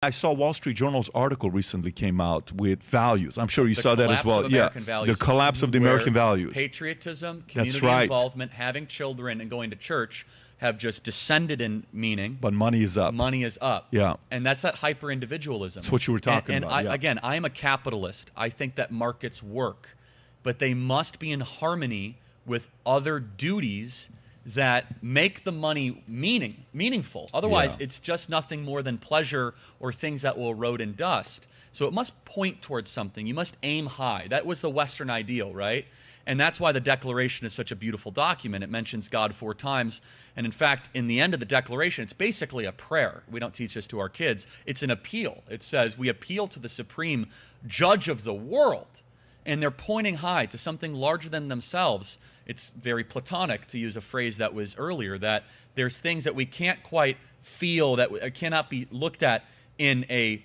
I saw Wall Street Journal's article recently came out with values. I'm sure you saw that as well. Yeah, the collapse of the American values. Patriotism, community involvement, having children, and going to church have just descended in meaning. But money is up. Money is up. Yeah. And that's that hyper-individualism. That's what you were talking about. And again, I am a capitalist. I think that markets work, but they must be in harmony with other duties that make the money meaningful. Otherwise, it's just nothing more than pleasure or things that will erode in dust. So it must point towards something. You must aim high. That was the Western ideal, right? And that's why the Declaration is such a beautiful document. It mentions God 4 times. And in fact, in the end of the Declaration, it's basically a prayer. We don't teach this to our kids. It's an appeal. It says, we appeal to the supreme judge of the world. And they're pointing high to something larger than themselves. It's very Platonic, to use a phrase that was earlier, that there's things that we can't quite feel, that cannot be looked at in a,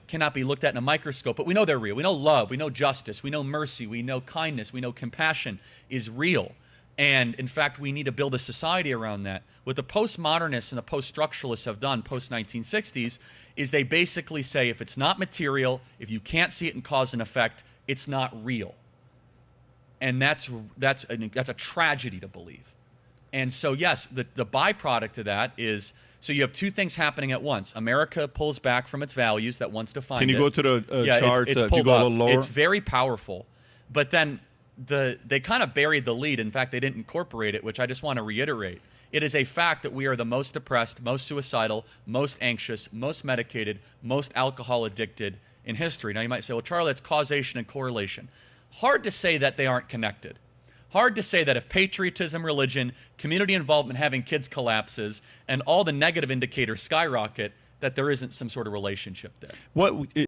cannot be looked at in a microscope, but we know they're real. We know love, we know justice, we know mercy, we know kindness, we know compassion is real. And in fact, we need to build a society around that. What the postmodernists and the post-structuralists have done post-1960s is they basically say, if it's not material, if you can't see it in cause and effect, it's not real. And that's a tragedy to believe. And so, yes, the byproduct of that is, so you have two things happening at once. America pulls back from its values that once defined it. Can you go to the chart? It's if you go a little lower? It's very powerful. But then they kind of buried the lead. In fact, they didn't incorporate it, which I just want to reiterate. It is a fact that we are the most depressed, most suicidal, most anxious, most medicated, most alcohol addicted in history. Now, you might say, well, Charlie, it's causation and correlation. Hard to say that they aren't connected. Hard to say that if patriotism, religion, community involvement, having kids collapses, and all the negative indicators skyrocket, that there isn't some sort of relationship there.